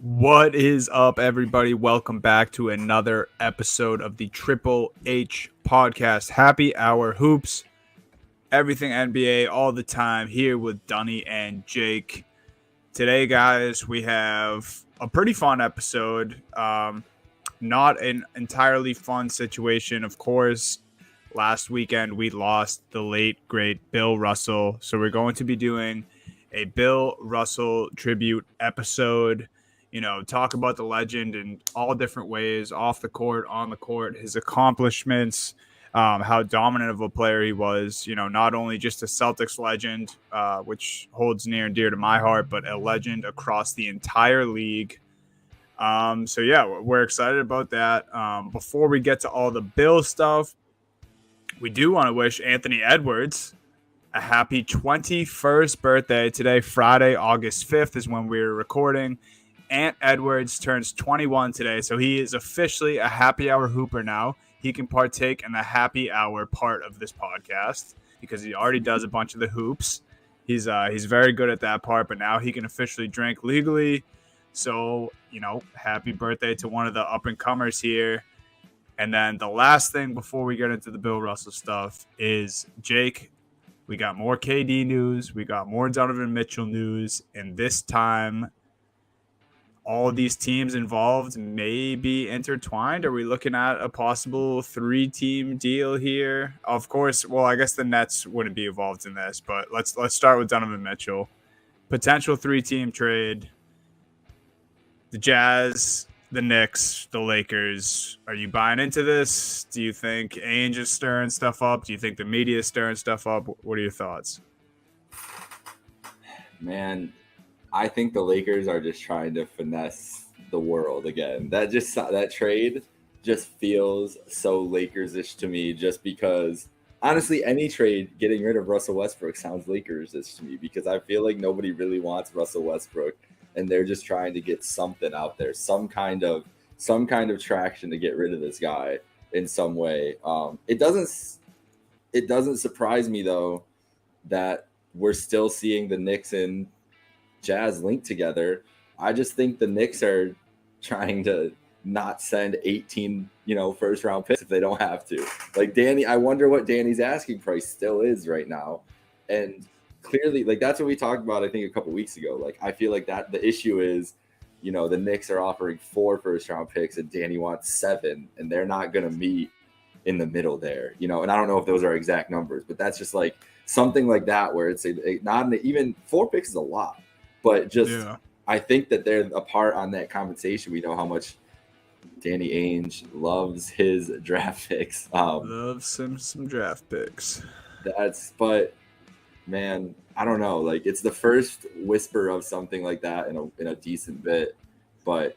What is up, everybody? Welcome back to another episode of the Triple H podcast. Happy Hour Hoops, everything NBA all the time, here with Dunny and Jake. Today, guys, we have a pretty fun episode. Not an entirely fun situation, of course. Last weekend, we lost the late, great Bill Russell. So we're going to be doing a Bill Russell tribute episode. Talk about the legend in all different ways, off the court, on the court, his accomplishments, how dominant of a player he was. Not only just a Celtics legend, which holds near and dear to my heart, but a legend across the entire league. So yeah, we're excited about that. Before we get to all the Bill stuff, we do want to wish Anthony Edwards a happy 21st birthday today. Friday, August 5th is when we're recording. Ant Edwards turns 21 today, so he is officially a happy hour hooper now. He can partake in the happy hour part of this podcast because he already does a bunch of the hoops. He's very good at that part, but now he can officially drink legally. So, happy birthday to one of the up-and-comers here. And then the last thing before we get into the Bill Russell stuff is, Jake, we got more KD news. We got more Donovan Mitchell news. And this time, all of these teams involved may be intertwined. Are we looking at a possible 3-team deal here? Of course, well, I guess the Nets wouldn't be involved in this, but let's start with Donovan Mitchell. Potential 3-team trade. The Jazz, the Knicks, the Lakers. Are you buying into this? Do you think Ainge is stirring stuff up? Do you think the media is stirring stuff up? What are your thoughts? Man, I think the Lakers are just trying to finesse the world again. That trade just feels so Lakers-ish to me, just because honestly, any trade getting rid of Russell Westbrook sounds Lakers-ish to me, because I feel like nobody really wants Russell Westbrook, and they're just trying to get something out there, some kind of traction to get rid of this guy in some way. It doesn't surprise me though that we're still seeing the Knicks and Jazz linked together. I just think the Knicks are trying to not send 18, first round picks if they don't have to. Like Danny, I wonder what Danny's asking price still is right now. And clearly, like, that's what we talked about, I think, a couple weeks ago. Like, I feel like that the issue is, the Knicks are offering 4 first round picks and Danny wants 7, and they're not going to meet in the middle there, and I don't know if those are exact numbers, but that's just like something like that, where it's not even 4 picks is a lot, but just, yeah. I think that they're apart on that compensation. We know how much Danny Ainge loves his draft picks. Loves some draft picks. But man, I don't know. Like, it's the first whisper of something like that in a decent bit, but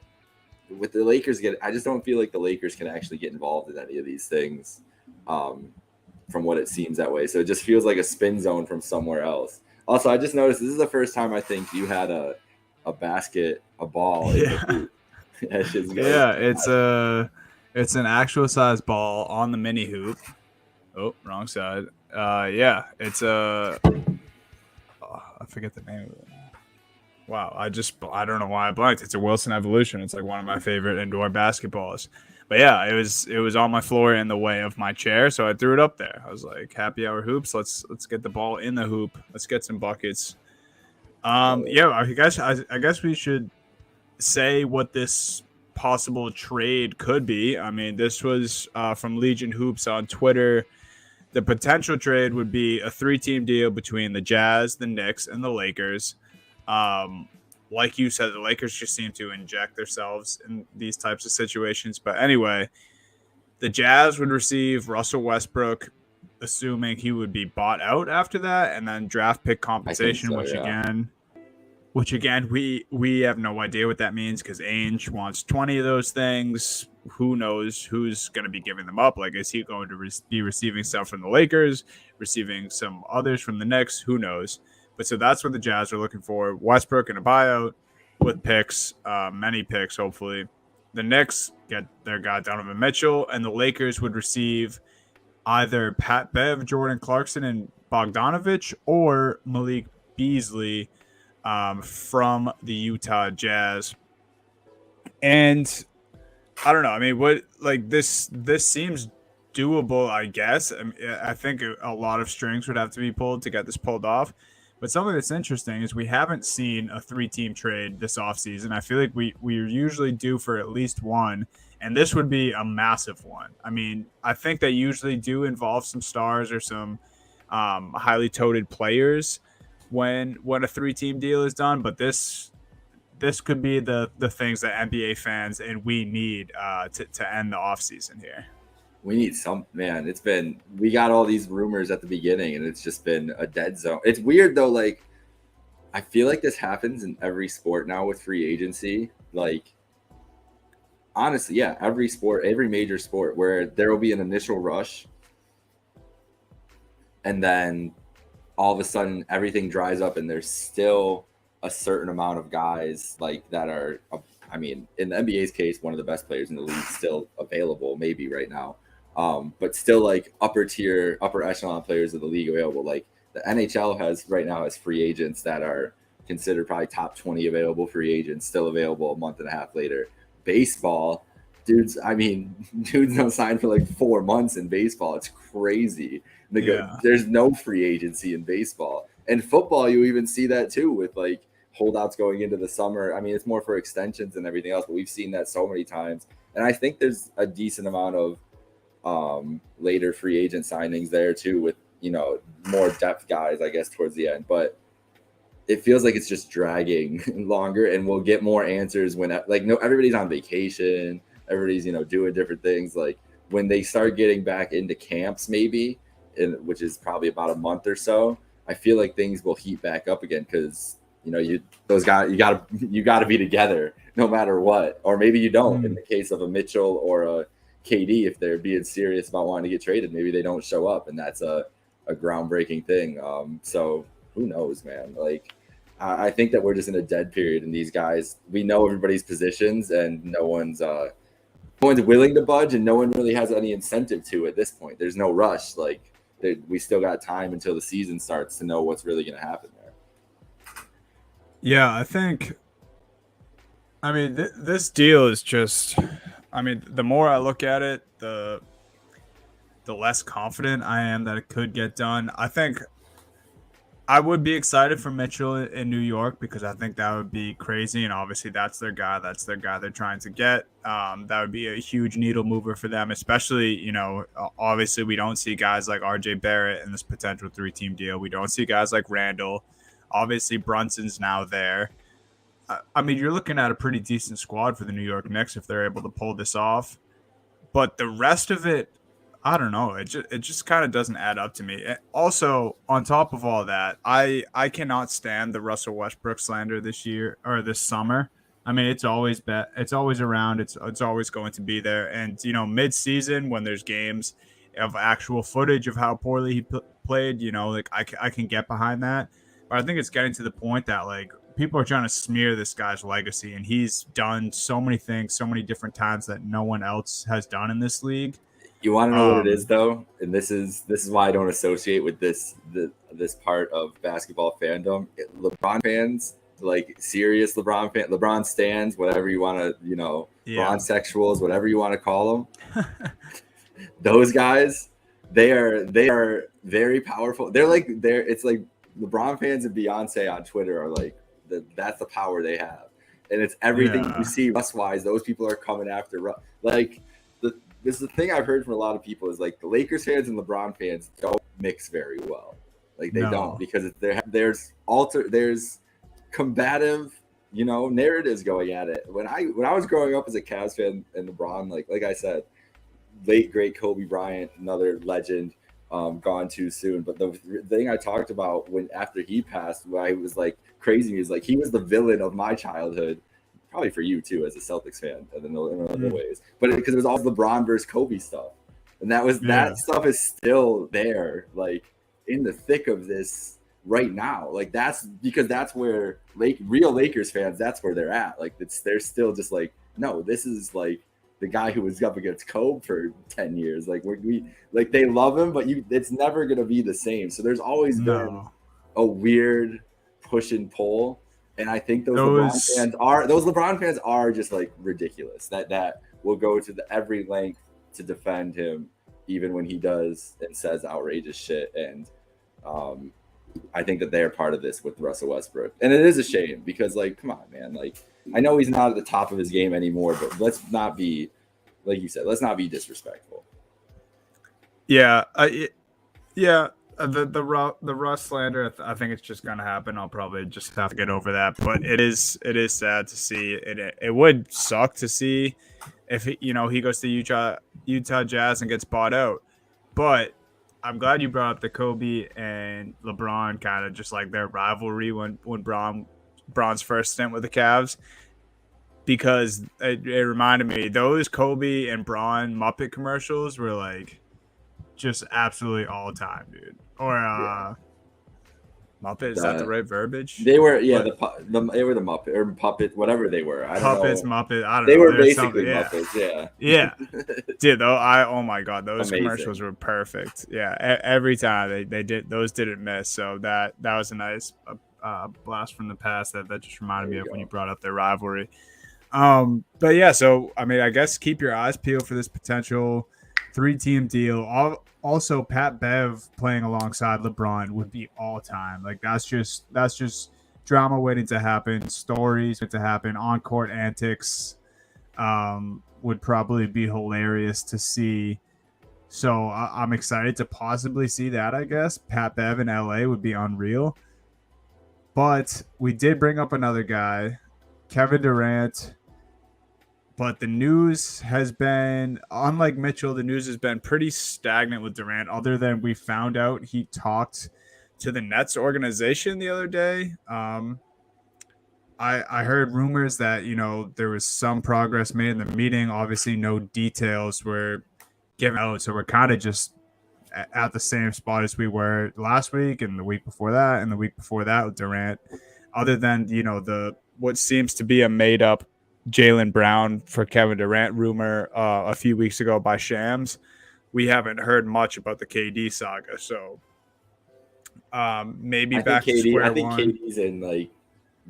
with the Lakers, I just don't feel like the Lakers can actually get involved in any of these things, from what it seems that way. So it just feels like a spin zone from somewhere else. Also, I just noticed this is the first time I think you had a ball. Yeah, it's an actual size ball on the mini hoop. Oh, wrong side. It's I forget the name of it. Wow, I don't know why I blanked. It's a Wilson Evolution. It's like one of my favorite indoor basketballs. But yeah, it was on my floor in the way of my chair, so I threw it up there. I was like, happy hour hoops. Let's get the ball in the hoop. Let's get some buckets. I guess we should say what this possible trade could be. I mean, this was from Legion Hoops on Twitter. The potential trade would be a 3-team deal between the Jazz, the Knicks, and the Lakers. Like you said, the Lakers just seem to inject themselves in these types of situations. But anyway, the Jazz would receive Russell Westbrook, assuming he would be bought out after that, and then draft pick compensation, which again, we have no idea what that means, because Ainge wants 20 of those things. Who knows who's going to be giving them up? Like, is he going to be receiving stuff from the Lakers, receiving some others from the Knicks? Who knows? But so that's what the Jazz are looking for. Westbrook in a buyout with picks, many picks, hopefully. The Knicks get their guy Donovan Mitchell, and the Lakers would receive either Pat Bev, Jordan Clarkson, and Bogdanovich, or Malik Beasley from the Utah Jazz. And I don't know. I mean, what like this seems doable, I guess. I think a lot of strings would have to be pulled to get this pulled off. But something that's interesting is we haven't seen a three-team trade this offseason. I feel like we're usually due for at least one, and this would be a massive one. I mean, I think they usually do involve some stars or some highly touted players when a three-team deal is done, but this could be the things that NBA fans and we need to end the offseason here. We need some, man. We got all these rumors at the beginning and it's just been a dead zone. It's weird though. Like, I feel like this happens in every sport now with free agency. Like, honestly, yeah, every sport, every major sport where there will be an initial rush and then all of a sudden everything dries up and there's still a certain amount of guys like that are, I mean, in the NBA's case, one of the best players in the league still available, maybe right now. But still like upper tier, upper echelon players of the league available. Like the NHL has right now has free agents that are considered probably top 20 available free agents, still available a month and a half later. Baseball, dudes don't sign for like 4 months in baseball. It's crazy. There's no free agency in baseball. And football, you even see that too with like holdouts going into the summer. I mean, it's more for extensions and everything else, but we've seen that so many times. And I think there's a decent amount of later free agent signings there too, with more depth guys, I guess, towards the end. But it feels like it's just dragging longer, and we'll get more answers when everybody's on vacation, everybody's doing different things. Like when they start getting back into camps, maybe, which is probably about a month or so, I feel like things will heat back up again because those guys you gotta be together no matter what, or maybe you don't. In the case of a Mitchell or a KD, if they're being serious about wanting to get traded, maybe they don't show up, and that's a groundbreaking thing. So who knows, man? Like I think that we're just in a dead period, and these guys, we know everybody's positions, and no one's willing to budge, and no one really has any incentive to at this point. There's no rush. Like we still got time until the season starts to know what's really going to happen there. Yeah, I think. I mean, this deal is just. I mean, the more I look at it, the less confident I am that it could get done. I think I would be excited for Mitchell in New York because I think that would be crazy. And obviously, that's their guy. That's their guy they're trying to get. That would be a huge needle mover for them, especially, obviously, we don't see guys like RJ Barrett in this potential 3-team deal. We don't see guys like Randall. Obviously, Brunson's now there. I mean, you're looking at a pretty decent squad for the New York Knicks if they're able to pull this off. But the rest of it, I don't know. It just kind of doesn't add up to me. Also, on top of all that, I cannot stand the Russell Westbrook slander this year or this summer. I mean, it's always around. It's always going to be there. And mid-season when there's games of actual footage of how poorly he played, like I can get behind that. But I think it's getting to the point that like people are trying to smear this guy's legacy, and he's done so many things, so many different times that no one else has done in this league. You want to know what it is though, and this is why I don't associate with this part of basketball fandom. LeBron fans, like serious LeBron stans, whatever you want to, LeBron sexuals, whatever you want to call them. Those guys, they are very powerful. It's like LeBron fans and Beyonce on Twitter are like that's the power they have, and it's everything you see Russ wise. Those people are coming after Russ. Like this is the thing I've heard from a lot of people is like the Lakers fans and LeBron fans don't mix very well. Like they don't, because there's combative, narratives going at it. When I was growing up as a Cavs fan and LeBron, like I said, late great Kobe Bryant, another legend, gone too soon. But the thing I talked about after he passed, why it was like crazy, is like he was the villain of my childhood. Probably for you too, as a Celtics fan, in other ways. But because it was all LeBron versus Kobe stuff, and that stuff is still there, like in the thick of this right now. Like that's because that's where real Lakers fans, that's where they're at. Like they're still just like, no, this is like the guy who was up against Kobe for 10 years. Like we like they love him, but it's never gonna be the same. So there's always been a weird push and pull. And I think those LeBron fans are just like ridiculous. That will go to every length to defend him, even when he does and says outrageous shit. And I think that they're part of this with Russell Westbrook. And it is a shame because, like, come on, man. Like, I know he's not at the top of his game anymore, but let's not be, like you said, let's not be disrespectful. Yeah, the Russ slander, I think it's just gonna happen. I'll probably just have to get over that. But it is sad to see. It would suck to see if he goes to Utah Jazz and gets bought out. But I'm glad you brought up the Kobe and LeBron kind of just like their rivalry when Bron's first stint with the Cavs, because it reminded me those Kobe and Bron Muppet commercials were like just absolutely all time, dude. Or Muppet, is that the right verbiage? They were, they were the Muppet or Puppet, whatever they were. Puppets, Muppet. I don't know. They were basically Muppets, yeah. Dude, oh my god, those commercials were perfect. Yeah, every time they didn't miss. So that was a nice blast from the past that just reminded me of when you brought up their rivalry. But yeah, so I mean, I guess keep your eyes peeled for this potential 3-team deal. Also, Pat Bev playing alongside LeBron would be all time. Like that's just drama waiting to happen, stories waiting to happen, on court antics would probably be hilarious to see. So I'm excited to possibly see that. I guess Pat Bev in LA would be unreal. But we did bring up another guy, Kevin Durant. But the news has been, unlike Mitchell, the news has been pretty stagnant with Durant, other than we found out he talked to the Nets organization the other day. I heard rumors that, there was some progress made in the meeting. Obviously, no details were given out. So we're kind of just at the same spot as we were last week and the week before that and the week before that with Durant, other than, what seems to be a made-up Jaylen Brown for Kevin Durant rumor a few weeks ago by Shams. We haven't heard much about the KD saga, so maybe back to square one. I think KD's in like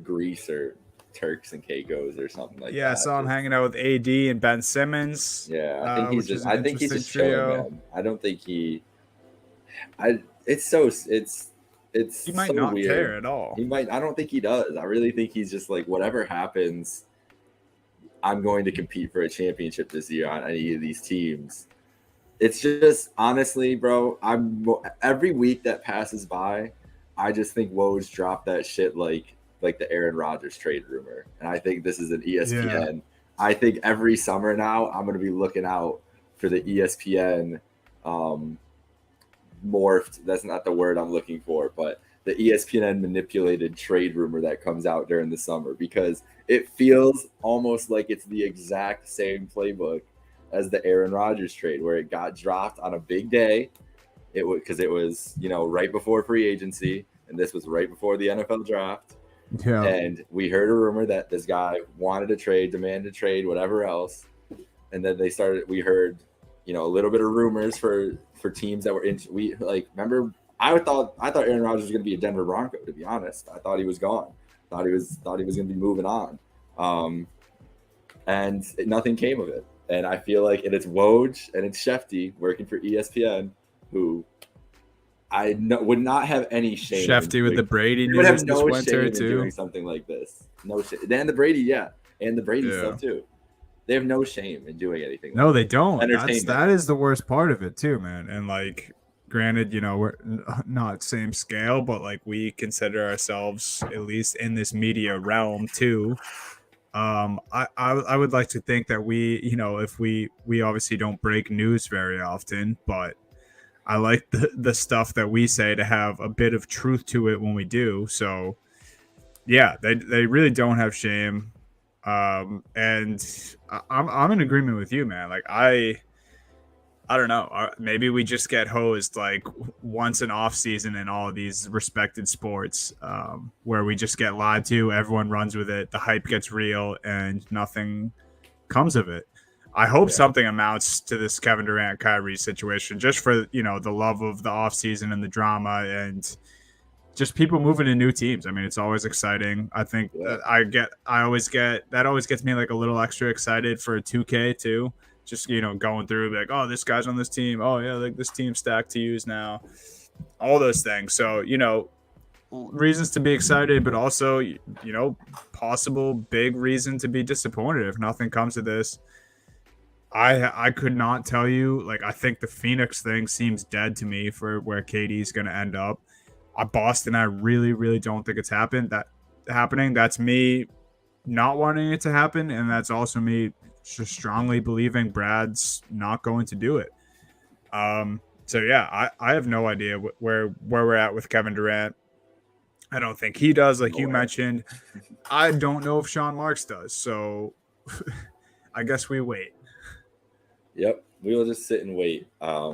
Greece or Turks and Caicos or something like that. Yeah, I saw him hanging out with AD and Ben Simmons. Yeah, I think he's just chilling, man. I don't think it's so he might so not weird. Care at all. I don't think he does. I really think he's just like, whatever happens, I'm going to compete for a championship this year on any of these teams. It's just, honestly, bro, every week that passes by, I just think Woj dropped that shit like the Aaron Rodgers trade rumor. And I think this is an ESPN. Yeah. I think every summer now I'm going to be looking out for the ESPN morphed. That's not the word I'm looking for, but the ESPN manipulated trade rumor that comes out during the summer, because it feels almost like it's the exact same playbook as the Aaron Rodgers trade, where it got dropped on a big day. It was right before free agency, and this was right before the NFL draft. Yeah. And we heard a rumor that this guy wanted a trade, demanded a trade, whatever else. And then we heard, a little bit of rumors for teams that were remember, I thought Aaron Rodgers was going to be a Denver Bronco, to be honest. I thought he was gone. Thought he was going to be moving on. And nothing came of it. And I feel like it's Woj and it's Shefty working for ESPN, who would not have any shame. Shefty with the Brady news have no this winter shame too. In doing something like this. No shame. And the Brady, and the Brady stuff too. They have no shame in doing anything. No, they don't. That is the worst part of it too, man. And like, granted, we're not same scale, but like we consider ourselves at least in this media realm too. I would like to think that we, if we obviously don't break news very often, but I like the stuff that we say to have a bit of truth to it when we do. So yeah, they really don't have shame. And I'm in agreement with you, man. Like I don't know. Maybe we just get hosed like once an off season in all of these respected sports, where we just get lied to. Everyone runs with it. The hype gets real, and nothing comes of it. I hope something amounts to this Kevin Durant Kyrie situation, just for the love of the off season and the drama, and just people moving to new teams. I mean, it's always exciting. I think Yeah. I always get that always gets me like a little extra excited for 2K too. Just going through like, oh, this guy's on this team. Oh yeah, like this team stacked to use now. All those things. So reasons to be excited, but also possible big reason to be disappointed if nothing comes of this. I could not tell you. Like, I think the Phoenix thing seems dead to me for where KD's going to end up. Boston, I really, really don't think it's happening. That's me not wanting it to happen, and that's also me just strongly believing Brad's not going to do it. So yeah, I have no idea where we're at with Kevin Durant. I don't think he does, like you mentioned. I don't know if Sean Marks does. So I guess we wait. Yep, we will just sit and wait. I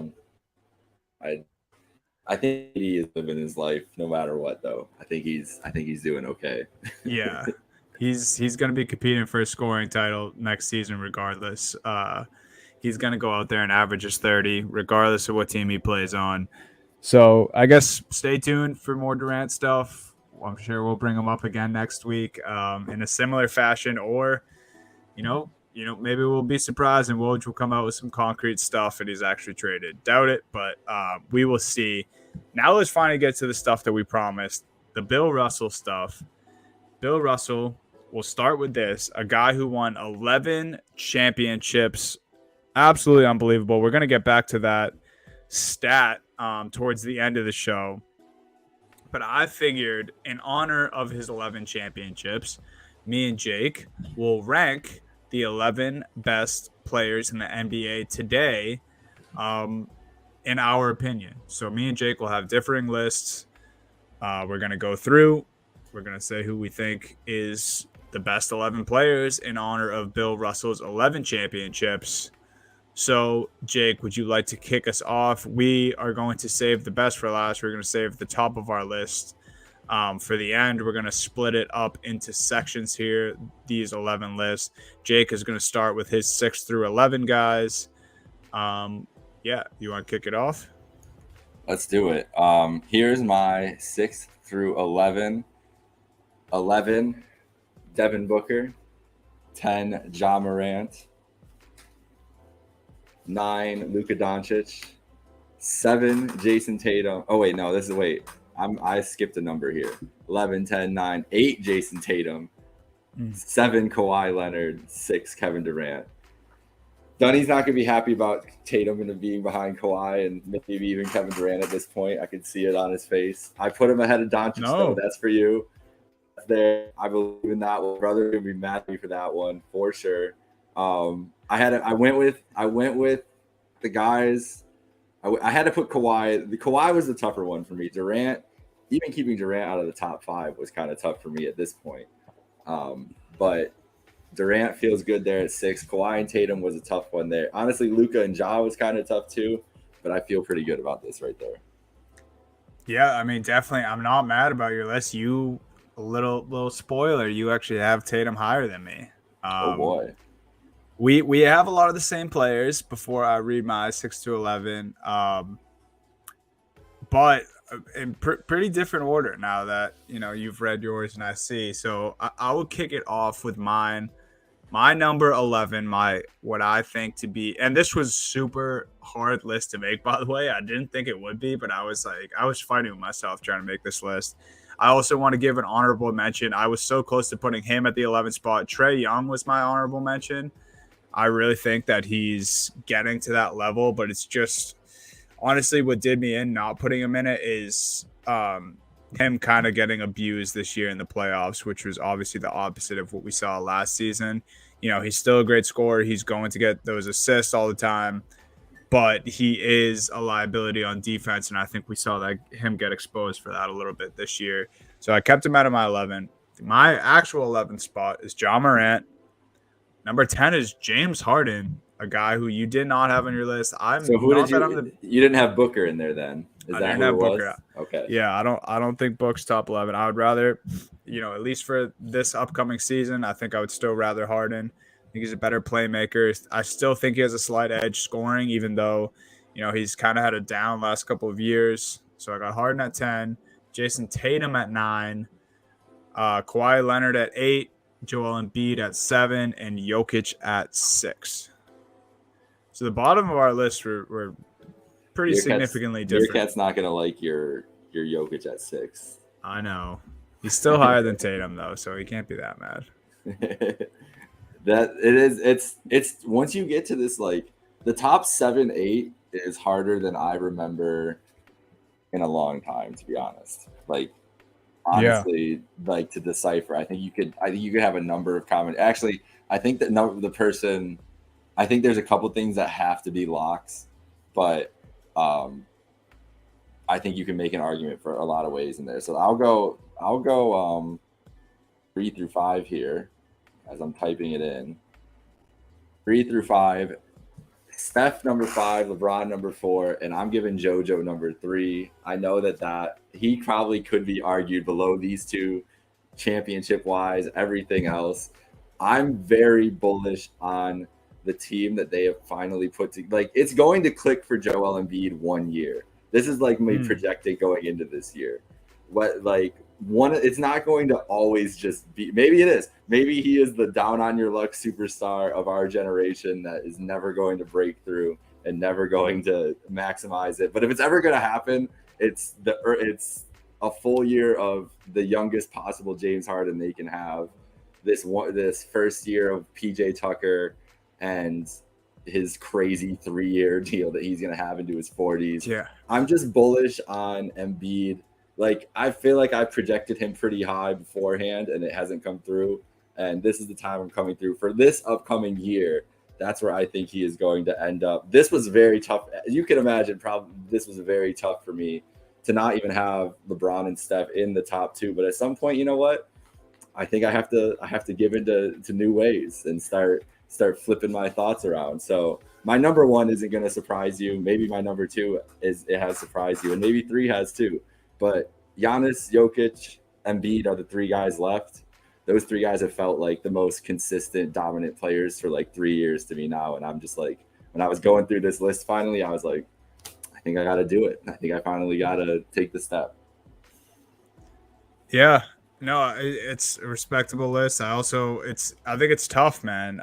think he is living his life no matter what, though. I think he's doing okay. Yeah, he's going to be competing for a scoring title next season, regardless. He's going to go out there and average his 30, regardless of what team he plays on. So I guess stay tuned for more Durant stuff. I'm sure we'll bring him up again next week in a similar fashion, or maybe we'll be surprised and Woj will come out with some concrete stuff and he's actually traded. Doubt it, but we will see. Now let's finally get to the stuff that we promised, the Bill Russell stuff. Bill Russell, we'll start with this, a guy who won 11 championships. Absolutely unbelievable. We're going to get back to that stat towards the end of the show. But I figured in honor of his 11 championships, me and Jake will rank the 11 best players in the NBA today in our opinion. So me and Jake will have differing lists. We're going to go through. We're going to say who we think is the best 11 players in honor of Bill Russell's 11 championships. So, Jake, would you like to kick us off? We are going to save the best for last. We're going to save the top of our list for the end. We're going to split it up into sections here, these 11 lists. Jake is going to start with his 6 through 11 guys. Yeah, you want to kick it off? Let's do it. Here's my 6 through 11. 11, Devin Booker. 10, Ja Morant. 9, Luka Doncic. 7, Jason Tatum. Oh, wait, no, I skipped a number here. 11, 10, 9, 8, Jason Tatum. 7, Kawhi Leonard. 6, Kevin Durant. Dunny's not going to be happy about Tatum going to being behind Kawhi and maybe even Kevin Durant at this point. I could see it on his face. I put him ahead of Doncic, though. That's for you. There, I believe in that. Well, brother going to be mad at me for that one for sure. I went with the guys. I had to put Kawhi. The Kawhi was the tougher one for me. Durant, even keeping Durant out of the top 5 was kind of tough for me at this point. But Durant feels good there at 6. Kawhi and Tatum was a tough one there. Honestly, Luka and Ja was kind of tough too, but I feel pretty good about this right there. Yeah, I mean, definitely. I'm not mad about your list. You, a little spoiler, you actually have Tatum higher than me. Oh boy. We have a lot of the same players before I read my 6 to 11, but in pretty different order now that you've read yours and I see. So I will kick it off with mine. My number 11, what I think to be, and this was super hard list to make, by the way. I didn't think it would be, but I was fighting with myself trying to make this list. I also want to give an honorable mention. I was so close to putting him at the 11th spot. Trae Young was my honorable mention. I really think that he's getting to that level, but it's just honestly what did me in not putting him in it is him kind of getting abused this year in the playoffs, which was obviously the opposite of what we saw last season. He's still a great scorer. He's going to get those assists all the time, but he is a liability on defense, and I think we saw him get exposed for that a little bit this year. So I kept him out of my 11. My actual 11th spot is Ja Morant. Number 10 is James Harden, a guy who you did not have on your list. So who did you? You didn't have Booker in there then. I didn't have Booker. Okay. Yeah, I don't think Book's top 11. I would rather, at least for this upcoming season, I think I would still rather Harden. I think he's a better playmaker. I still think he has a slight edge scoring, even though, he's kind of had a down last couple of years. So I got Harden at 10, Jason Tatum at 9, Kawhi Leonard at 8, Joel Embiid at 7, and Jokic at 6. So the bottom of our list were pretty significantly different. Meerkat's not going to like your Jokic at 6. I know. He's still higher than Tatum, though, so he can't be that mad. It's once you get to this, like, the top 7, 8 is harder than I remember in a long time, to be honest. Like, honestly, like, to decipher. I think you could have a number of comments. Actually, I think that I think there's a couple things that have to be locks, but I think you can make an argument for a lot of ways in there. So I'll go 3 through 5 here as I'm typing it in. 3 through 5. Steph number 5, LeBron number 4, and I'm giving JoJo number 3. I know that he probably could be argued below these two, championship-wise, everything else. I'm very bullish on the team that they have finally put together. Like, it's going to click for Joel Embiid 1 year. This is like me projecting going into this year. It's not going to always just be, maybe it is. Maybe he is the down on your luck superstar of our generation that is never going to break through and never going to maximize it. But if it's ever going to happen, it's a full year of the youngest possible James Harden they can have. This first year of PJ Tucker and his crazy 3-year deal that he's going to have into his 40s. Yeah. I'm just bullish on Embiid. Like, I feel like I projected him pretty high beforehand and it hasn't come through. And this is the time I'm coming through for this upcoming year. That's where I think he is going to end up. This was very tough. You can imagine probably this was very tough for me to not even have LeBron and Steph in the top 2. But at some point, you know what? I think I have to give into new ways and start flipping my thoughts around. So my number 1 isn't going to surprise you. Maybe my number 2 has surprised you, and maybe 3 has too. But Giannis, Jokic, Embiid are the 3 guys left. Those 3 guys have felt like the most consistent, dominant players for like 3 years to me now. And I'm just like, when I was going through this list finally, I was like, I think I got to do it. I think I finally got to take the step. Yeah. No, it's a respectable list. I think it's tough, man.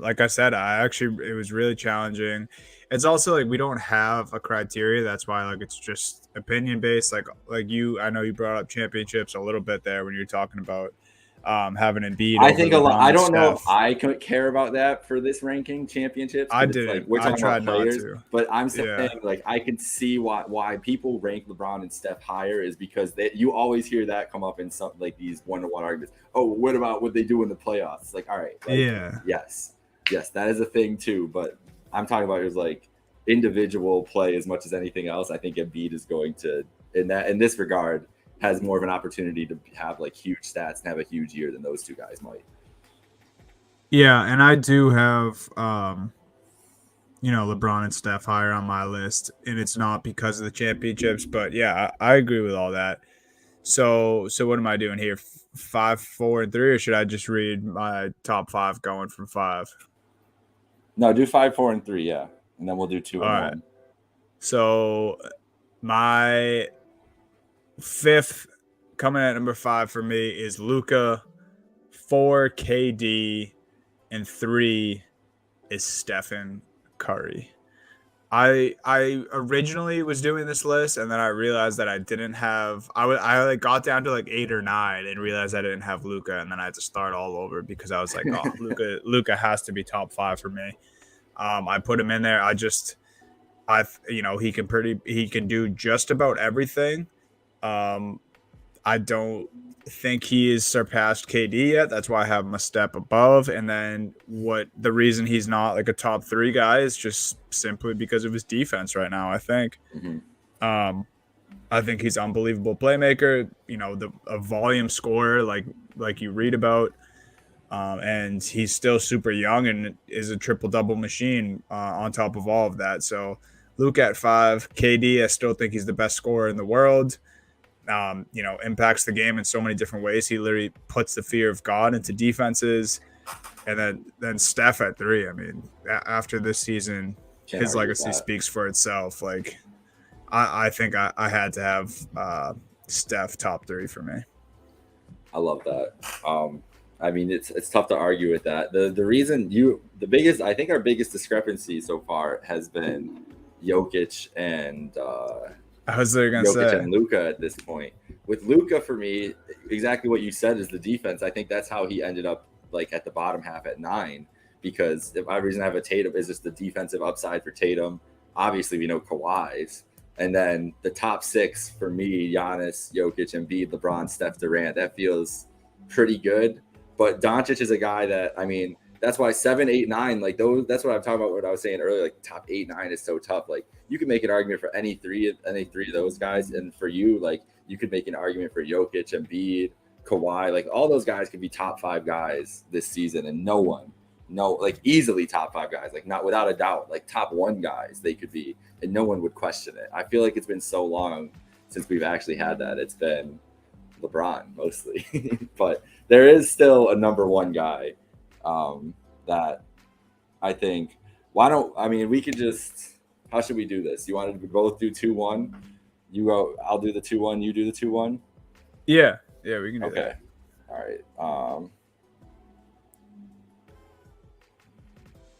Like I said, it was really challenging. It's also like we don't have a criteria. That's why like it's just opinion based. Like I know you brought up championships a little bit there when you're talking about having Embiid. I think a lot. I don't know if I could care about that for this ranking championships. I did. Like, we're talking about players, not to. But I'm saying like I can see why people rank LeBron and Steph higher is because you always hear that come up in some like these 1-to-1 arguments. Oh, what about what they do in the playoffs? It's like, all right, like, yes, that is a thing too. But I'm talking about his like individual play as much as anything else. I think Embiid is going to in this regard has more of an opportunity to have like huge stats and have a huge year than those 2 guys might. Yeah, and I do have LeBron and Steph higher on my list, and it's not because of the championships, but yeah, I agree with all that. So what am I doing here? 5, 4, and 3, or should I just read my top 5 going from 5? No, do 5, 4, and 3, yeah, and then we'll do 2 and 1. So my 5th coming at number 5 for me is Luka, 4 KD, and 3 is Stephen Curry. I originally was doing this list and then I realized that I didn't have I like got down to like 8 or 9 and realized I didn't have Luka, and then I had to start all over because I was like, oh, Luka has to be top 5 for me. I put him in there. He can do just about everything. I don't think he has surpassed KD yet. That's why I have him a step above. And then the reason he's not like a top 3 guy is just simply because of his defense right now, I think. Mm-hmm. I think he's an unbelievable playmaker, a volume scorer like you read about. And he's still super young and is a triple-double machine on top of all of that. So Luke at 5, KD, I still think he's the best scorer in the world. Impacts the game in so many different ways. He literally puts the fear of God into defenses. And then Steph at 3. I mean, after this season, his legacy speaks for itself. Like, I think I had to have Steph top 3 for me. I love that. I mean, it's tough to argue with that. The reason I think our biggest discrepancy so far has been Jokic and I was there gonna Jokic say and Luka at this point. With Luka, for me, exactly what you said is the defense. I think that's how he ended up like at the bottom half at 9. Because the reason I have a Tatum is just the defensive upside for Tatum. Obviously, we know Kawhi's. And then the top 6 for me, Giannis, Jokic, Embiid, LeBron, Steph, Durant. That feels pretty good. But Doncic is a guy that, I mean, that's why 7, 8, 9, like those. That's what I'm talking about. What I was saying earlier, like top 8, 9 is so tough. Like you can make an argument for any three of those guys, and for you, like you could make an argument for Jokic, Embiid, Kawhi. Like all those guys could be top 5 guys this season, and like easily top 5 guys, like not without a doubt, like top 1 guys they could be, and no one would question it. I feel like it's been so long since we've actually had that. It's been LeBron mostly, but there is still a number 1 guy that I think. We could just, how should we do this? You wanted to both do 2-1? You go, I'll do the 2-1, you do the 2-1? Yeah, we can do that. Okay. All right.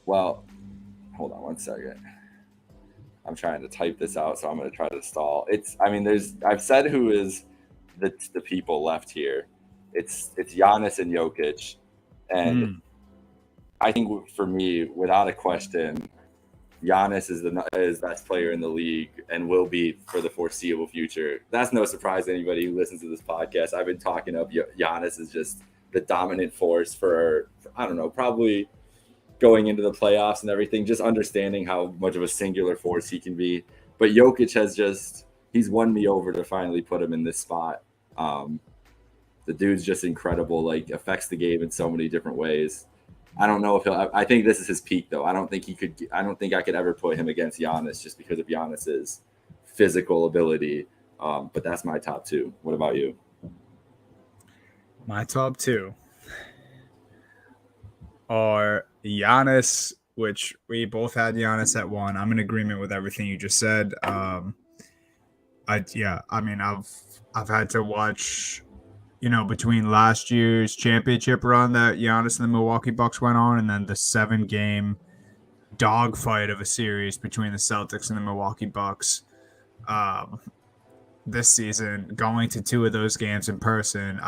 Well, hold on one second. I'm trying to type this out, so I'm going to try to stall. I've said who is the people left here. It's Giannis and Jokic, and I think for me, without a question, Giannis is best player in the league and will be for the foreseeable future. That's no surprise to anybody who listens to this podcast. I've been talking up Giannis is just the dominant force for I don't know, probably going into the playoffs and everything, just understanding how much of a singular force he can be. But Jokic he's won me over to finally put him in this spot. The dude's just incredible, like affects the game in so many different ways. I don't know if I think this is his peak though. I don't think I could ever put him against Giannis just because of Giannis's physical ability. But that's my top 2. What about you? My top 2 are Giannis, which we both had Giannis at 1. I'm in agreement with everything you just said. I've had to watch, between last year's championship run that Giannis and the Milwaukee Bucks went on, and then the 7-game dogfight of a series between the Celtics and the Milwaukee Bucks. This season, going to 2 of those games in person,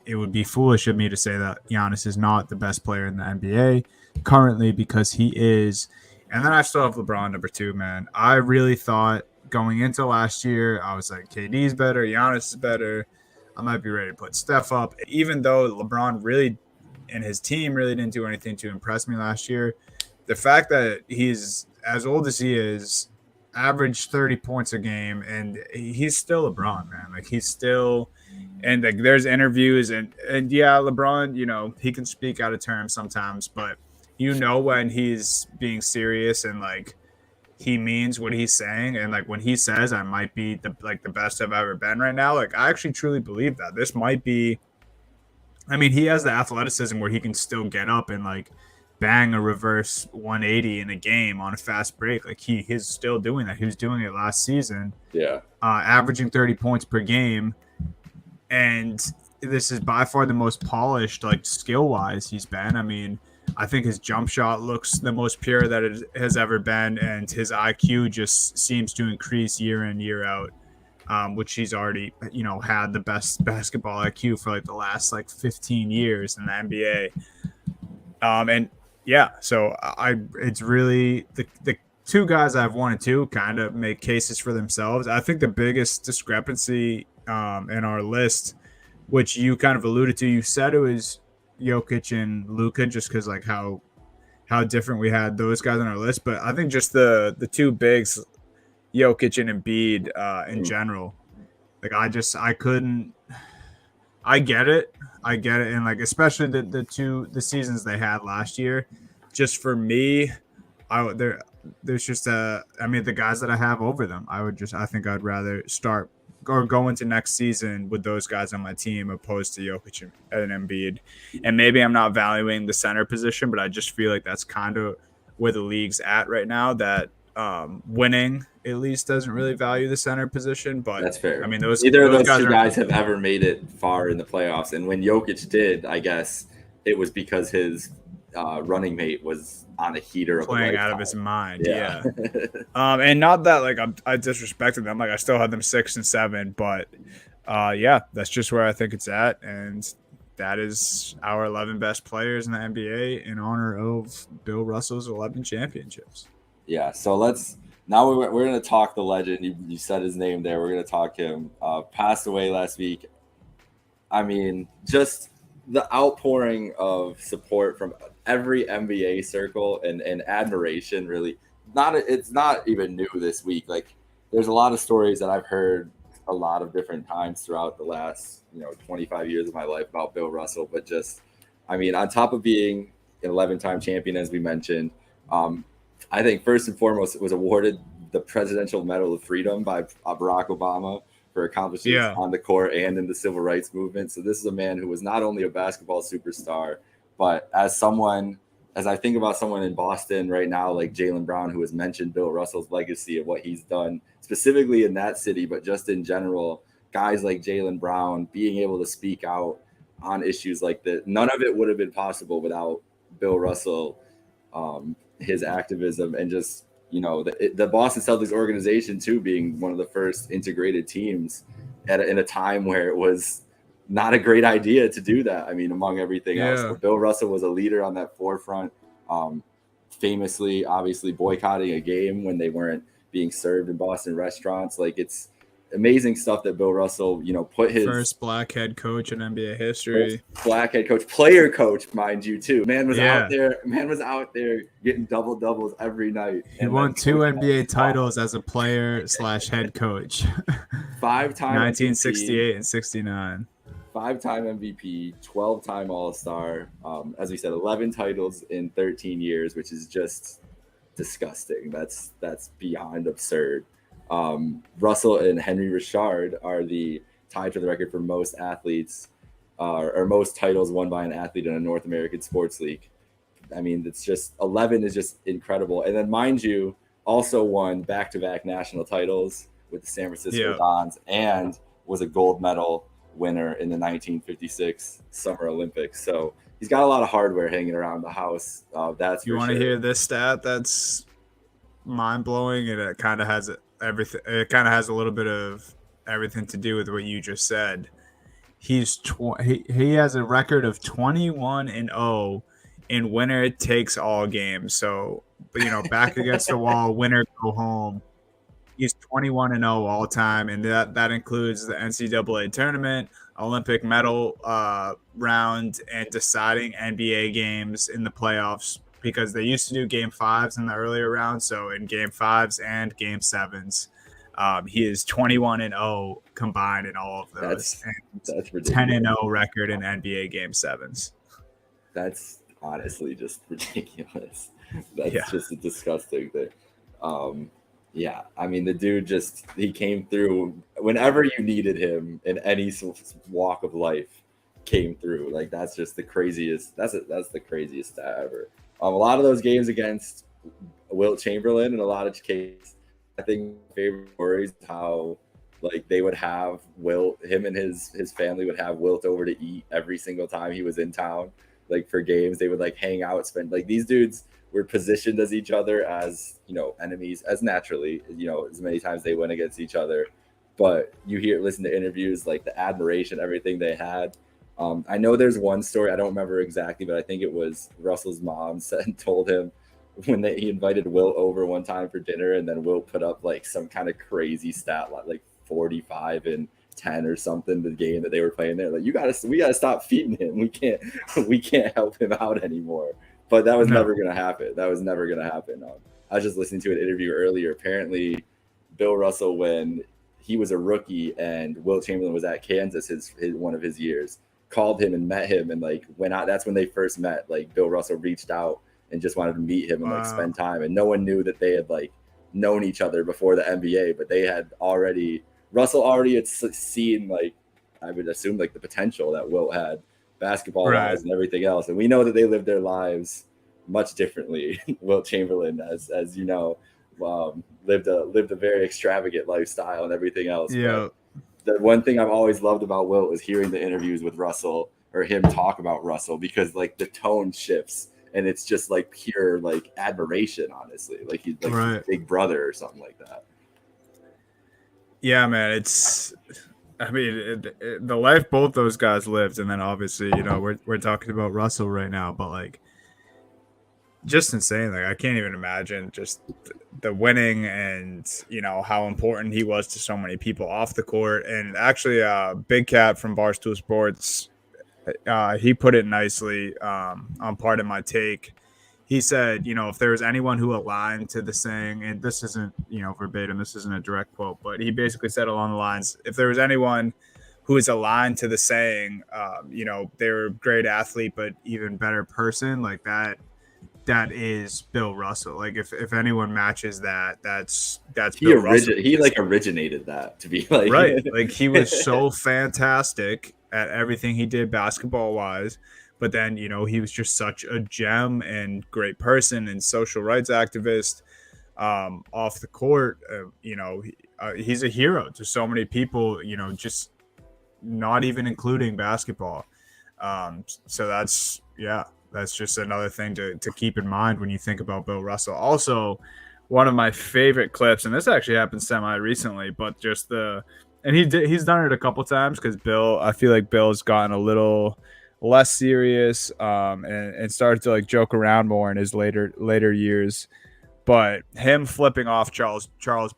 it would be foolish of me to say that Giannis is not the best player in the NBA currently, because he is. And then I still have LeBron number 2, man. I really thought going into last year, I was like, KD's better, Giannis is better. I might be ready to put Steph up. Even though LeBron really and his team really didn't do anything to impress me last year, the fact that he's as old as he is, averaged 30 points a game, and he's still LeBron, man. Like he's still, and like there's interviews and yeah, LeBron, he can speak out of term sometimes, but when he's being serious and like he means what he's saying, and like when he says I might be the best I've ever been right now, like I actually truly believe that this might be. I mean, he has the athleticism where he can still get up and like bang a reverse 180 in a game on a fast break. Like he's still doing that. He was doing it last season. Yeah. Averaging 30 points per game. And this is by far the most polished, like skill wise he's been. I mean, I think his jump shot looks the most pure that it has ever been. And his IQ just seems to increase year in, year out. Which he's already, had the best basketball IQ for like the last like 15 years in the NBA. And yeah, so it's really the 2 guys I've 1 and 2 kind of make cases for themselves. I think the biggest discrepancy in our list, which you kind of alluded to, you said it was Jokic and Luka, just because like how different we had those guys on our list. But I think just the 2 bigs, Jokic and Embiid in general, like I couldn't. I get it, and like especially the seasons they had last year. Just for me, there's just the guys that I have over them. I think I'd rather start or go into next season with those guys on my team opposed to Jokic and Embiid. And maybe I'm not valuing the center position, but I just feel like that's kind of where the league's at right now. That winning at least doesn't really value the center position. But That's fair. I mean, those Neither of those guys two are guys have ever made it far in the playoffs. And when Jokic did, I guess it was because his running mate was on a heater of a playing lifetime. out of his mind. Yeah. And not that like I disrespected them. Like I still had them 6 and 7, but yeah, that's just where I think it's at. And that is our 11 best players in the NBA in honor of Bill Russell's 11 championships. Yeah. So now we're going to talk the legend. You said his name there. We're going to talk him. Passed away last week. I mean, just the outpouring of support from every NBA circle and admiration, really. It's not even new this week. Like, there's a lot of stories that I've heard a lot of different times throughout the last 25 years of my life about Bill Russell. But just, I mean, on top of being an 11-time champion, as we mentioned, I think first and foremost it was awarded the Presidential Medal of Freedom by Barack Obama for accomplishments on the court and in the civil rights movement. So this is a man who was not only a basketball superstar, but as I think about someone in Boston right now, like Jaylen Brown, who has mentioned Bill Russell's legacy of what he's done specifically in that city, but just in general, guys like Jaylen Brown being able to speak out on issues like that. None of it would have been possible without Bill Russell, his activism, and just, the Boston Celtics organization too, being one of the first integrated teams in a time where it was not a great idea to do that. I mean, among everything else, but Bill Russell was a leader on that forefront, famously, obviously boycotting a game when they weren't being served in Boston restaurants. Like, it's amazing stuff that Bill Russell, put his first black head coach in NBA history. Black head coach, player coach, mind you, too. Man was out there getting double doubles every night. He won 2 NBA titles as a player / head coach. 5-time 1968 and 69. 5-time MVP, 12-time All-Star. As we said, 11 titles in 13 years, which is just disgusting. That's beyond absurd. Russell and Henry Richard are tied for the record for most athletes or most titles won by an athlete in a North American sports league. I mean, it's just 11 is just incredible. And then, mind you, also won back-to-back national titles with the San Francisco Dons and was a gold medal winner in the 1956 Summer Olympics. So he's got a lot of hardware hanging around the house. That's you want to hear this stat that's mind-blowing, and it kind of has everything. It kind of has a little bit of everything to do with what you just said. He has a record of 21-0 in winner takes all games. So, back against the wall, winner go home. He's 21-0 all time, and that includes the NCAA tournament, Olympic medal round, and deciding NBA games in the playoffs, because they used to do game 5s in the earlier round. So in game 5s and game 7s, he is 21-0 combined in all of those. That's ridiculous. 10-0 record in NBA game 7s. That's honestly just ridiculous. That's just a disgusting thing. Yeah, I mean, the dude he came through whenever you needed him in any walk of life. Came through. Like, that's just the craziest. That's the craziest stat ever. A lot of those games against Wilt Chamberlain, in a lot of cases, I think my favorite stories how, like, they would have Wilt, him and his family would have Wilt over to eat every single time he was in town. Like, for games, they would like hang out, spend, like, these dudes were positioned as each other as, enemies, as naturally, as many times they went against each other. But you listen to interviews, like the admiration, everything they had. I know there's one story, I don't remember exactly, but I think it was Russell's mom told him when he invited Wilt over one time for dinner, and then Wilt put up like some kind of crazy stat, like 45 and 10 or something, the game that they were playing there. Like, we gotta stop feeding him. We can't help him out anymore. But that was never going to happen. I was just listening to an interview earlier. Apparently, Bill Russell, when he was a rookie and Wilt Chamberlain was at Kansas, one of his years, called him and met him and like went out. That's when they first met. Like, Bill Russell reached out and just wanted to meet him and like spend time. And no one knew that they had like known each other before the NBA, but Russell already had seen, like, I would assume, like the potential that Wilt had, basketball-wise and everything else. And we know that they lived their lives much differently. Wilt Chamberlain, as you know, lived a very extravagant lifestyle and everything else. Yeah. But the one thing I've always loved about Wilt is hearing the interviews with Russell or him talk about Russell, because like the tone shifts and it's just like pure like admiration, honestly. Like he's like his big brother or something like that. Yeah, man. The life both those guys lived, and then obviously, we're talking about Russell right now, but like, just insane. Like, I can't even imagine just the winning and how important he was to so many people off the court. And actually, Big Cat from Barstool Sports, he put it nicely on Part of My Take. He said, if there was anyone who aligned to the saying, and this isn't, verbatim, this isn't a direct quote, but he basically said along the lines, if there was anyone who is aligned to the saying, they're a great athlete, but even better person, like that is Bill Russell. Like if anyone matches that's Bill Russell. He like originated that, to be like, right. Like he was so fantastic at everything he did basketball wise. But then, he was just such a gem and great person and social rights activist off the court. He's a hero to so many people, just not even including basketball. So that's just another thing to keep in mind when you think about Bill Russell. Also, one of my favorite clips, and this actually happened semi-recently, but he's done it a couple times because I feel like Bill's gotten a little less serious and started to like joke around more in his later years. But him flipping off Charles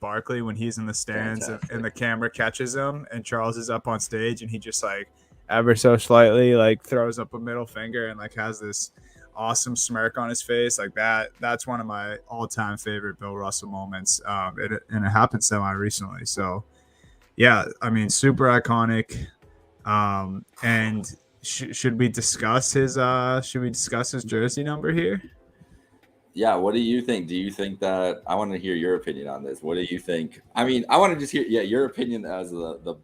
Barkley when he's in the stands and the camera catches him and Charles is up on stage and he just like ever so slightly like throws up a middle finger and like has this awesome smirk on his face, like that's one of my all-time favorite Bill Russell moments. And it happened semi-recently. So yeah, I mean, super iconic. And should we discuss his jersey number here? Yeah, what do you think? Do you think that, I want to hear your opinion on this. What do you think? I mean, I want to just hear your opinion as the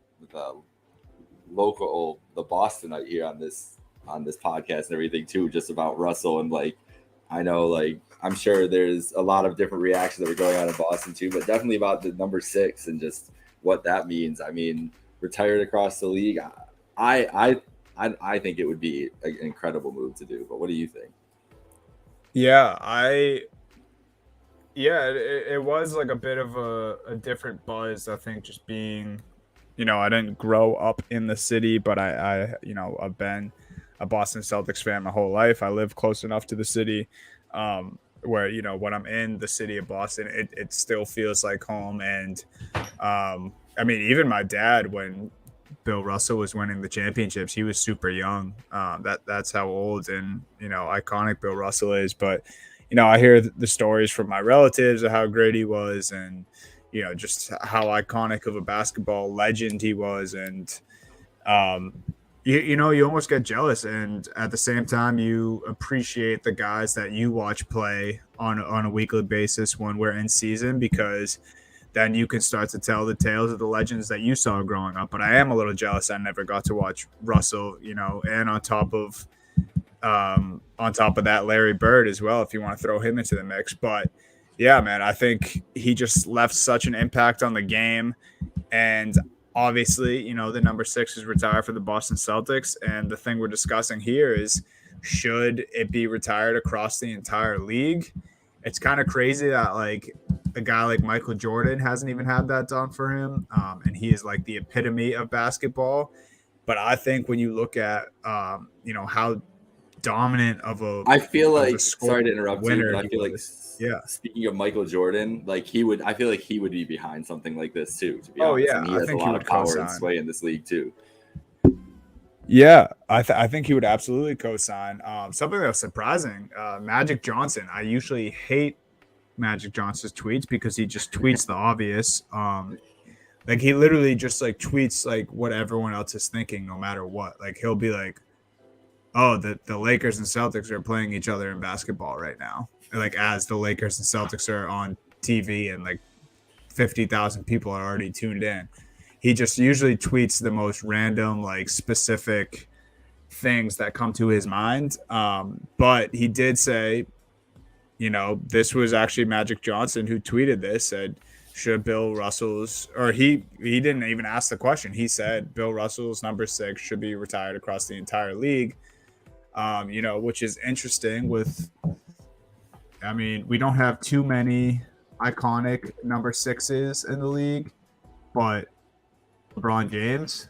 local, the Bostonite here on this podcast and everything too, just about Russell. And like, I know, like, I'm sure there's a lot of different reactions that were going on in Boston too, but definitely about the number 6 and just what that means. I mean, retired across the league. I think it would be an incredible move to do, but what do you think? Yeah, it was like a bit of a different buzz. I think just being, I didn't grow up in the city, but I've been a Boston Celtics fan my whole life. I live close enough to the city where, when I'm in the city of Boston, it still feels like home. And I mean, even my dad, when Bill Russell was winning the championships, he was super young. That's how old and iconic Bill Russell is. But I hear the stories from my relatives of how great he was, and just how iconic of a basketball legend he was. And you almost get jealous, and at the same time you appreciate the guys that you watch play on a weekly basis when we're in season, because then you can start to tell the tales of the legends that you saw growing up. But I am a little jealous I never got to watch Russell, and on top of that, Larry Bird as well, if you want to throw him into the mix. But yeah, man, I think he just left such an impact on the game. And obviously, the number 6 is retired for the Boston Celtics. And the thing we're discussing here is, should it be retired across the entire league? It's kind of crazy that like a guy like Michael Jordan hasn't even had that done for him. And he is like the epitome of basketball. But I think when you look at, how dominant of a, I feel like, sorry to interrupt you, but I feel like, yeah, speaking of Michael Jordan, like I feel like he would be behind something like this too, to be honest. Yeah, and he has a lot of power and sway in this league too. Yeah, I think he would absolutely co-sign. Something that was surprising, Magic Johnson. I usually hate Magic Johnson's tweets because he just tweets the obvious. Like he literally just like tweets like what everyone else is thinking, no matter what. Like he'll be like, "Oh, the Lakers and Celtics are playing each other in basketball right now." Like as the Lakers and Celtics are on TV and like 50,000 people are already tuned in. He just usually tweets the most random, like specific things that come to his mind. But he did say this was actually Magic Johnson who tweeted this, said, should Bill Russell's, or he didn't even ask the question. He said Bill Russell's number 6 should be retired across the entire league. Which is interesting we don't have too many iconic number 6s in the league, but LeBron James.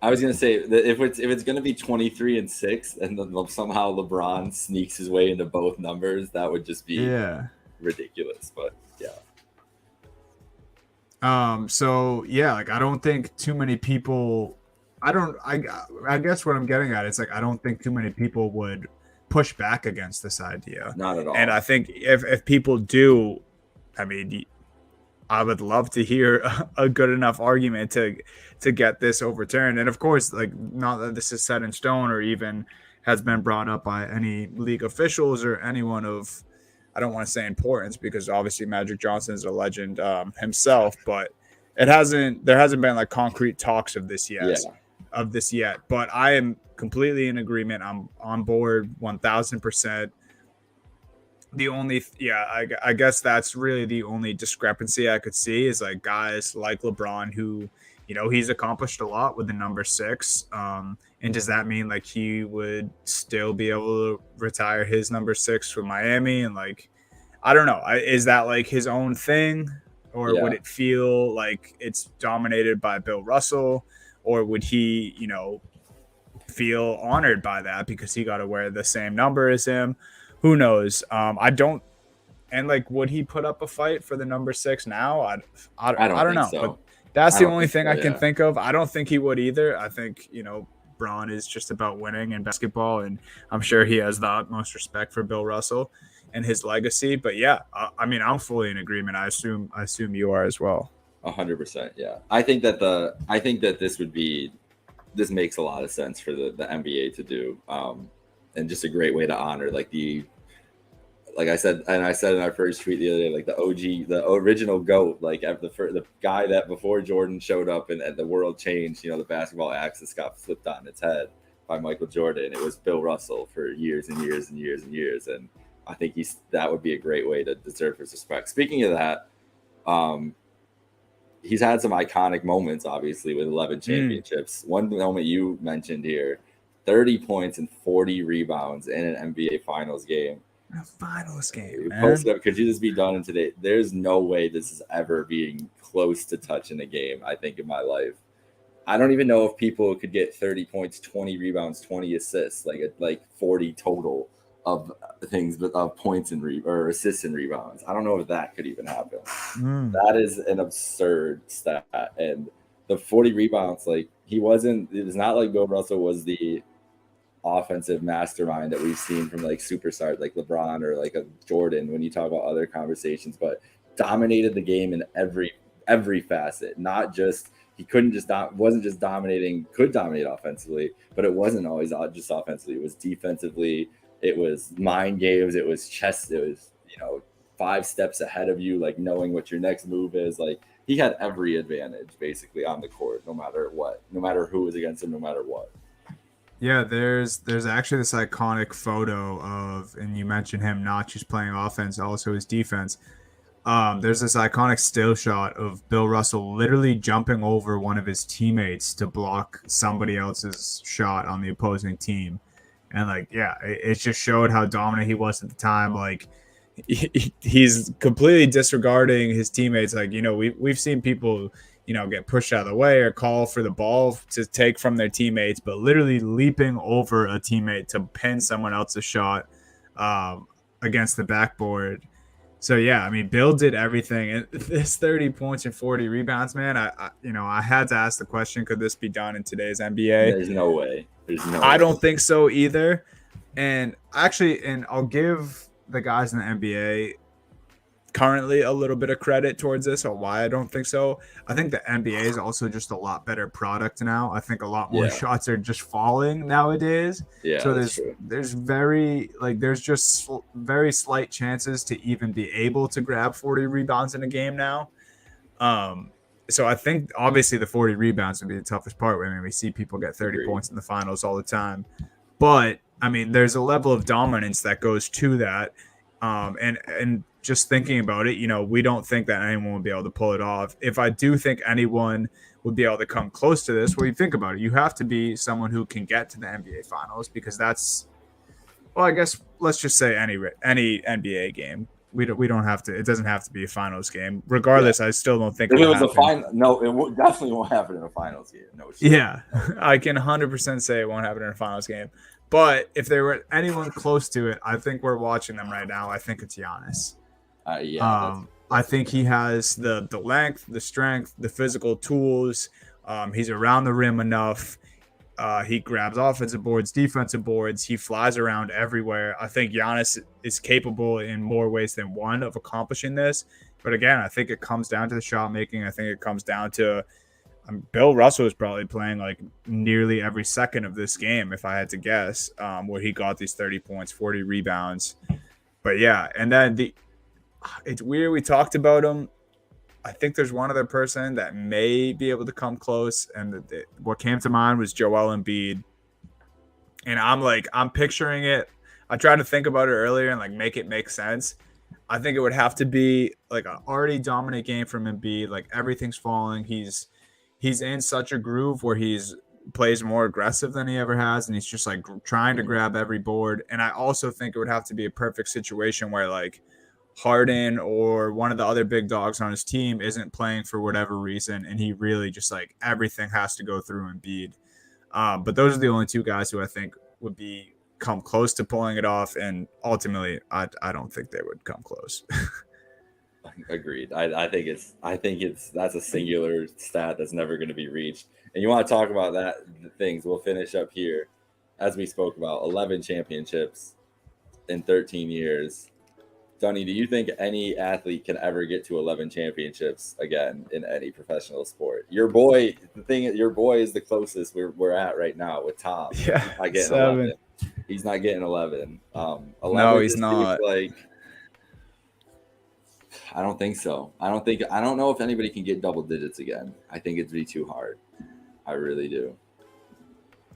I was gonna say that if it's gonna be 23 and 6, and then somehow LeBron sneaks his way into both numbers, that would just be ridiculous. But yeah. I don't think too many people. I guess what I'm getting at is I don't think too many people would push back against this idea. Not at all. And I think if people do, I would love to hear a good enough argument to get this overturned. And of course, not that this is set in stone or even has been brought up by any league officials or anyone of, I don't want to say importance, because obviously Magic Johnson is a legend himself, but there hasn't been concrete talks of this yet. Yeah. But I am completely in agreement. I'm on board 1000%. The only, I guess that's really the only discrepancy I could see is guys like LeBron who, he's accomplished a lot with the number 6. And does that mean he would still be able to retire his number 6 with Miami? And I don't know. Is that his own thing, or would it feel like it's dominated by Bill Russell, or would he, feel honored by that because he got to wear the same number as him? Who knows? I don't. And would he put up a fight for the number 6 now? I don't know. So. But that's the only thing I can think of. I don't think he would either. I think Bron is just about winning in basketball, and I'm sure he has the utmost respect for Bill Russell and his legacy. But yeah, I'm fully in agreement. I assume you are as well. 100%. Yeah, I think that this makes a lot of sense for the NBA to do, and just a great way to honor I said in our first tweet the other day, the OG, the original GOAT, the guy that before Jordan showed up and the world changed, the basketball axis got flipped on its head by Michael Jordan. It was Bill Russell for years and years and years and years. And I think that would be a great way to deserve his respect. Speaking of that, he's had some iconic moments, obviously, with 11 championships. One moment you mentioned here, 30 points and 40 rebounds in an NBA Finals game. A finals game, man. Post up, could you just be done in today? There's no way this is ever being close to touching a game, I think, in my life. I don't even know if people could get 30 points, 20 rebounds, 20 assists, like 40 total of things, but of points and or assists and rebounds. I don't know if that could even happen. That is an absurd stat. And the 40 rebounds, it was not like Bill Russell was the offensive mastermind that we've seen from superstars like LeBron or a Jordan when you talk about other conversations, but dominated the game in every facet. Not just wasn't just dominating, could dominate offensively, but it wasn't always just offensively. It was defensively, it was mind games, it was chess, it was 5 steps ahead of you, knowing what your next move is. He had every advantage basically on the court, no matter what, no matter who was against him, no matter what. Yeah, there's actually this iconic photo of, and you mentioned him not just playing offense, also his defense. There's this iconic still shot of Bill Russell literally jumping over one of his teammates to block somebody else's shot on the opposing team. And it just showed how dominant he was at the time. He's completely disregarding his teammates. We've seen people get pushed out of the way or call for the ball to take from their teammates, but literally leaping over a teammate to pin someone else's shot against the backboard. So yeah, Bill did everything. And this 30 points and 40 rebounds, man, I had to ask the question, could this be done in today's NBA? There's no way. I don't think so either. And I'll give the guys in the NBA currently a little bit of credit towards this or why I don't think so. I think the NBA is also just a lot better product now. I think a lot more shots are just falling nowadays. Yeah. So there's just very slight chances to even be able to grab 40 rebounds in a game now. So I think obviously the 40 rebounds would be the toughest part. We see people get 30 points in the finals all the time. But there's a level of dominance that goes to that. And just thinking about it, we don't think that anyone would be able to pull it off. If I do think anyone would be able to come close to this, well, you think about it, you have to be someone who can get to the NBA Finals, because that's, well, I guess let's just say any NBA game. We don't have to. It doesn't have to be a finals game. Regardless, I still don't think if it was happen. a final. No, definitely won't happen in a finals game. No. Shit. Yeah, I can 100% say it won't happen in a finals game. But if there were anyone close to it, I think we're watching them right now. I think it's Giannis. I think he has the length, the strength, the physical tools. He's around the rim enough. He grabs offensive boards, defensive boards. He flies around everywhere. I think Giannis is capable in more ways than one of accomplishing this. But again, I think it comes down to the shot making. I think it comes down to Bill Russell is probably playing like nearly every second of this game, if I had to guess, where he got these 30 points, 40 rebounds. But yeah, and then it's weird. We talked about him. I think there's one other person that may be able to come close, and what came to mind was Joel Embiid. And I'm picturing it. I tried to think about it earlier and like make it make sense. I think it would have to be like an already dominant game from Embiid. Like everything's falling. He's in such a groove where he's plays more aggressive than he ever has, and he's just like trying to grab every board. And I also think it would have to be a perfect situation where like Harden or one of the other big dogs on his team isn't playing for whatever reason, and he really just like everything has to go through Embiid. But those are the only two guys who I think would come close to pulling it off, and ultimately, I don't think they would come close. Agreed. I think that's a singular stat that's never going to be reached. And you want to talk about things? We'll finish up here, as we spoke about 11 championships in 13 years. Dunny, do you think any athlete can ever get to 11 championships again in any professional sport? Your boy is the closest we're at right now with Tom. Yeah, he's not getting 11. He's not getting 11. 11 no, he's not. Like, I don't think so. I don't know if anybody can get double digits again. I think it'd be too hard. I really do.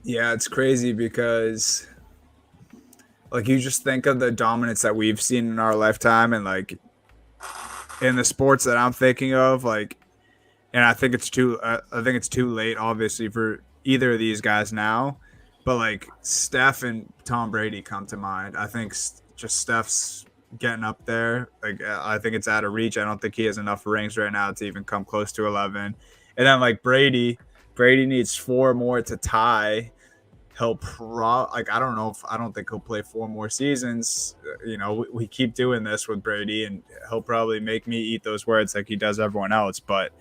Yeah, it's crazy because like you just think of the dominance that we've seen in our lifetime, and like in the sports that I'm thinking of, like, and I think it's too late, obviously, for either of these guys now. But like Steph and Tom Brady come to mind. I think just Steph's getting up there. Like I think it's out of reach. I don't think he has enough rings right now to even come close to 11. And then like Brady needs 4 more to tie. I don't think he'll play 4 more seasons. We keep doing this with Brady, and he'll probably make me eat those words like he does everyone else. But,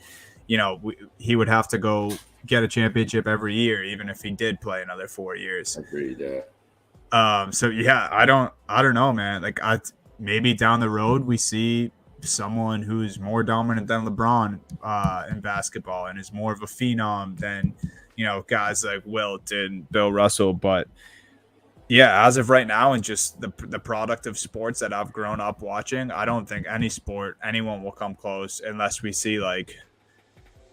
he would have to go get a championship every year, even if he did play another 4 years. Agreed, yeah. So yeah, I don't know, man. Like maybe down the road we see someone who's more dominant than LeBron in basketball and is more of a phenom than guys like Wilt and Bill Russell. But yeah, as of right now, and just the product of sports that I've grown up watching, I don't think any sport anyone will come close unless we see like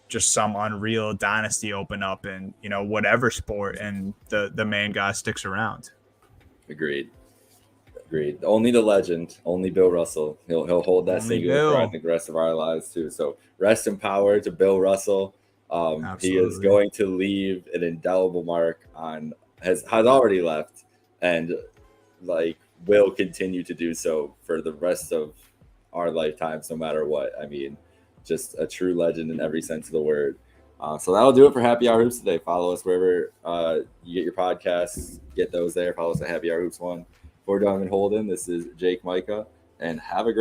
just some unreal dynasty open up in whatever sport, and the main guy sticks around. Agreed. Only the legend, only Bill Russell. He'll hold that singular for I think the rest of our lives too. So rest in power to Bill Russell. He is going to leave an indelible mark on has already left, and like will continue to do so for the rest of our lifetimes, no matter what. I mean, just a true legend in every sense of the word. So that'll do it for Happy Hour Hoops today. Follow us wherever you get your podcasts. Get those there. Follow us at Happy Hour Hoops 1. For Donovan Holden, this is Jake Micah, and have a great